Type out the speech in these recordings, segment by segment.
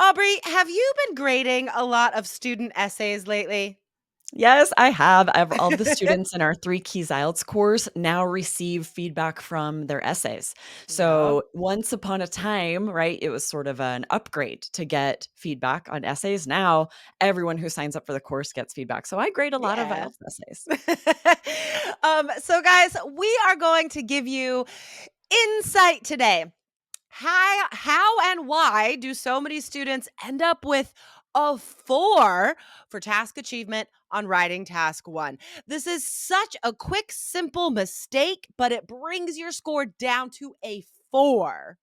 Aubrey, have you been grading a lot of student essays lately? Yes, I have. All the students in our 3 Keys IELTS course now receive feedback from their essays. Yep. So once upon a time, right, it was sort of an upgrade to get feedback on essays. Now everyone who signs up for the course gets feedback. So I grade a lot of Yeah. IELTS essays. So guys, we are going to give you insight today. How and why do so many students end up with a 4 for task achievement on writing task 1? This is such a quick, simple mistake, but it brings your score down to a 4.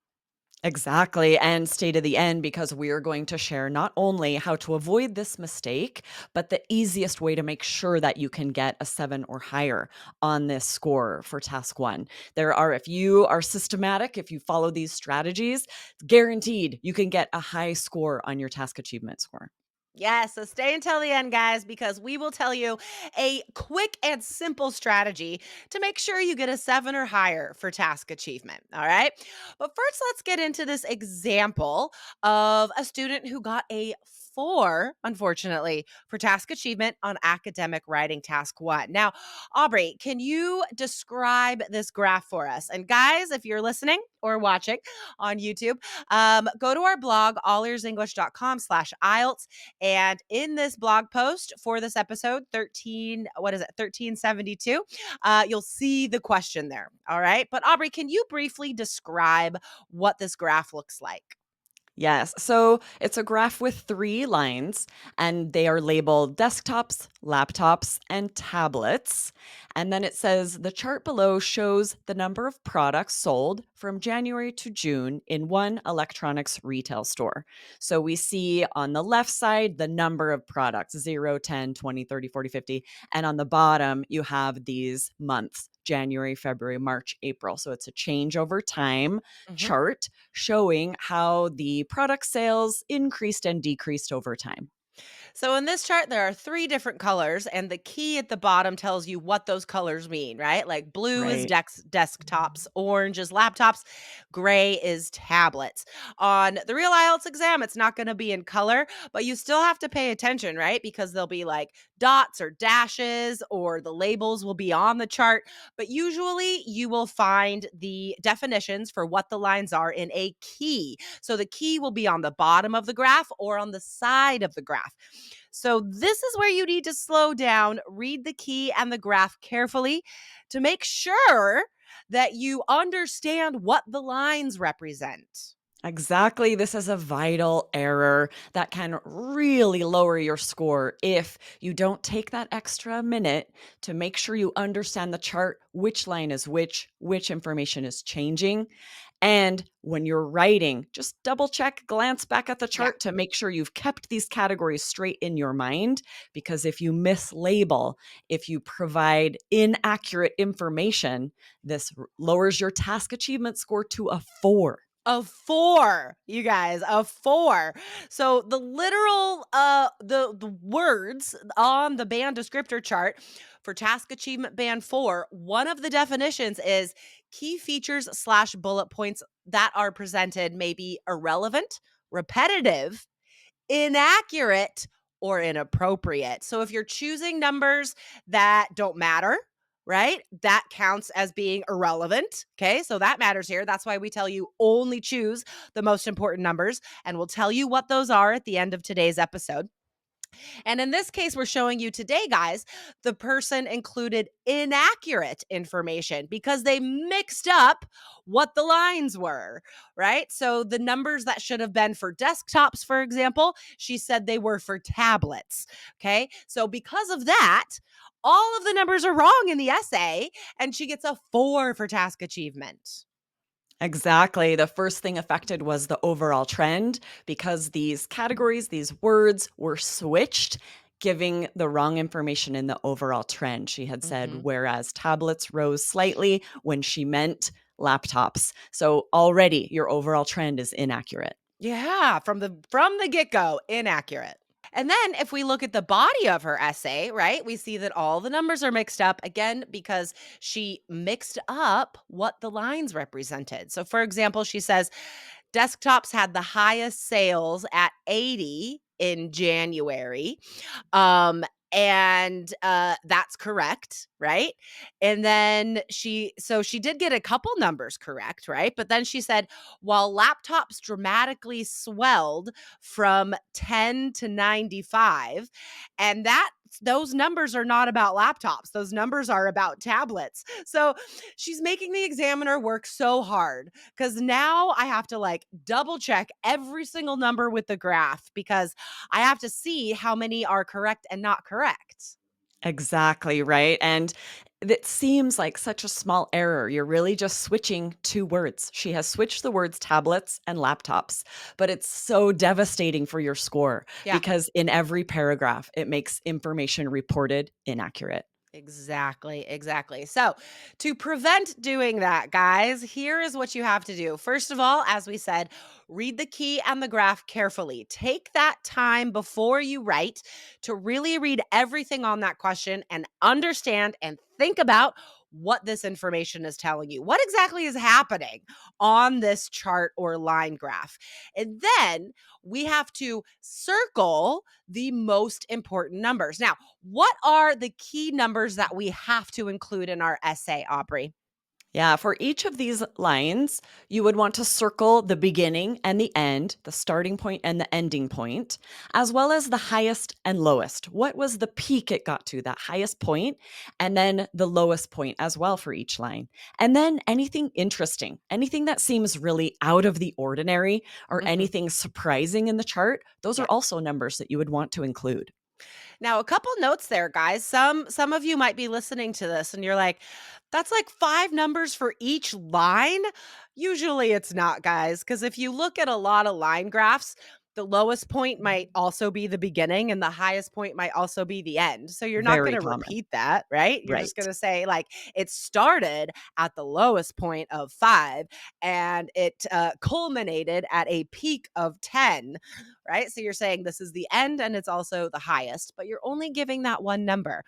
Exactly, and stay to the end because we are going to share not only how to avoid this mistake, but the easiest way to make sure that you can get a 7 or higher on this score for task 1. If you are systematic, if you follow these strategies, guaranteed you can get a high score on your task achievement score. Yes, so stay until the end, guys, because we will tell you a quick and simple strategy to make sure you get a 7 or higher for task achievement. All right. But first, let's get into this example of a student who got a 4, unfortunately, for task achievement on academic writing task 1. Now, Aubrey, can you describe this graph for us? And guys, if you're listening or watching on YouTube, go to our blog, allearsenglish.com/IELTS. And in this blog post for this episode, 1372, you'll see the question there. All right. But Aubrey, can you briefly describe what this graph looks like? Yes. So it's a graph with 3 lines, and they are labeled desktops, laptops, and tablets. And then it says the chart below shows the number of products sold from January to June in one electronics retail store. So we see on the left side the number of products 0, 10, 20, 30, 40, 50. And on the bottom, you have these months January, February, March, April. So it's a change over time Mhm. chart showing how the product sales increased and decreased over time. So in this chart, there are 3 different colors, and the key at the bottom tells you what those colors mean, right? Like blue is Right. desktops, orange is laptops, gray is tablets. On the real IELTS exam, it's not going to be in color, but you still have to pay attention, right? Because there'll be like dots or dashes, or the labels will be on the chart. But usually you will find the definitions for what the lines are in a key. So the key will be on the bottom of the graph or on the side of the graph. So, this is where you need to slow down, read the key and the graph carefully to make sure that you understand what the lines represent. Exactly. This is a vital error that can really lower your score if you don't take that extra minute to make sure you understand the chart, which line is which information is changing. And when you're writing, just double check, glance back at the Yeah. chart to make sure you've kept these categories straight in your mind. Because if you mislabel, if you provide inaccurate information, this lowers your task achievement score to a 4. A 4, you guys, a 4. So the literal the words on the band descriptor chart for task achievement band 4, one of the definitions is key features slash bullet points that are presented may be irrelevant, repetitive, inaccurate, or inappropriate. So if you're choosing numbers that don't matter, right? That counts as being irrelevant. Okay. So that matters here. That's why we tell you only choose the most important numbers. And we'll tell you what those are at the end of today's episode. And in this case, we're showing you today, guys, the person included inaccurate information because they mixed up what the lines were, right? So the numbers that should have been for desktops, for example, she said they were for tablets. Okay. So because of that, all of the numbers are wrong in the essay, and she gets a 4 for task achievement. Exactly. The first thing affected was the overall trend because these categories, these words were switched, giving the wrong information in the overall trend. She had said, Mhm. whereas tablets rose slightly when she meant laptops. So already your overall trend is inaccurate. Yeah, from the get-go, inaccurate. And then if we look at the body of her essay, right, we see that all the numbers are mixed up again because she mixed up what the lines represented. So, for example, she says, Desktops had the highest sales at 80 in January. Um, and that's correct, right? And then she did get a couple numbers correct, right? But then she said while laptops dramatically swelled from 10 to 95, and that those numbers are not about laptops. Those numbers are about tablets. So she's making the examiner work so hard because now I have to like double check every single number with the graph because I have to see how many are correct and not correct. Exactly, right? And it seems like such a small error. You're really just switching 2 words. She has switched the words tablets and laptops, but it's so devastating for your score Yeah. because in every paragraph, it makes information reported inaccurate. Exactly, exactly. So, to prevent doing that, guys, here is what you have to do. First of all, as we said, read the key and the graph carefully. Take that time before you write to really read everything on that question and understand and think about what this information is telling you. What exactly is happening on this chart or line graph? And then we have to circle the most important numbers. Now, what are the key numbers that we have to include in our essay, Aubrey? Yeah, for each of these lines, you would want to circle the beginning and the end, the starting point and the ending point, as well as the highest and lowest. What was the peak it got to, that highest point, and then the lowest point as well for each line. And then anything interesting, anything that seems really out of the ordinary or Mhm. anything surprising in the chart, those are Yeah. also numbers that you would want to include. Now, a couple notes there, guys. Some of you might be listening to this and you're like, that's like 5 numbers for each line. Usually it's not, guys, because if you look at a lot of line graphs, the lowest point might also be the beginning and the highest point might also be the end. So you're not going Very to common. repeat that, right? You're just going Right. to say like it started at the lowest point of 5 and it culminated at a peak of 10, right? So you're saying this is the end and it's also the highest, but you're only giving that one number.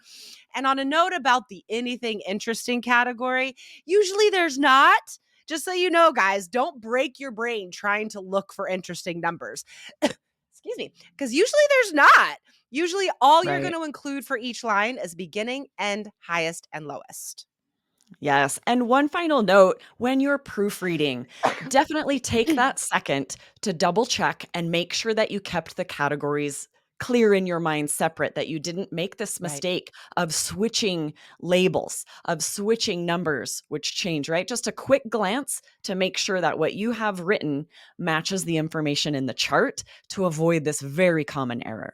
And on a note about the anything interesting category, usually there's not. Just so you know, guys, don't break your brain trying to look for interesting numbers. Excuse me, because usually there's not. Usually, all you're going Right. to include for each line is beginning, end, highest, and lowest. Yes. And one final note when you're proofreading, definitely take that second to double check and make sure that you kept the categories clear in your mind separate, that you didn't make this Right. mistake of switching labels, of switching numbers, which change, right? Just a quick glance to make sure that what you have written matches the information in the chart to avoid this very common error.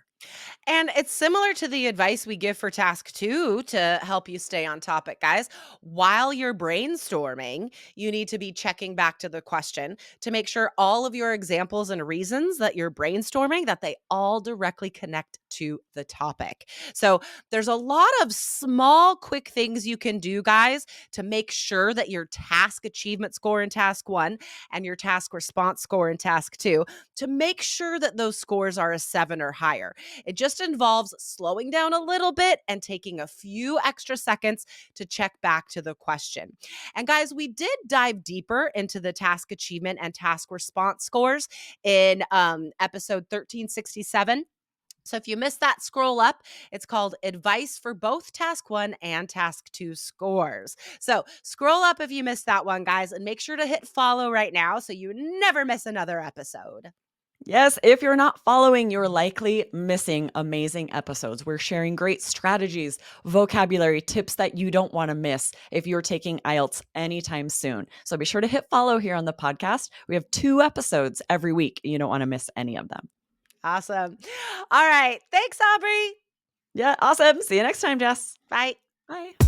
And it's similar to the advice we give for task 2 to help you stay on topic, guys. While you're brainstorming, you need to be checking back to the question to make sure all of your examples and reasons that you're brainstorming that they all directly connect to the topic. So, there's a lot of small quick things you can do, guys, to make sure that your task achievement score in task 1 and your task response score in task 2 to make sure that those scores are a 7 or higher. It just involves slowing down a little bit and taking a few extra seconds to check back to the question. And guys, we did dive deeper into the task achievement and task response scores in episode 1367. So if you missed that, scroll up. It's called Advice for Both Task 1 and Task 2 Scores. So scroll up if you missed that one, guys, and make sure to hit follow right now so you never miss another episode. Yes, if you're not following, you're likely missing amazing episodes. We're sharing great strategies, vocabulary, tips that you don't want to miss if you're taking IELTS anytime soon. So be sure to hit follow here on the podcast. We have 2 episodes every week. You don't want to miss any of them. Awesome. All right. Thanks, Aubrey. Yeah, awesome. See you next time, Jess. Bye. Bye.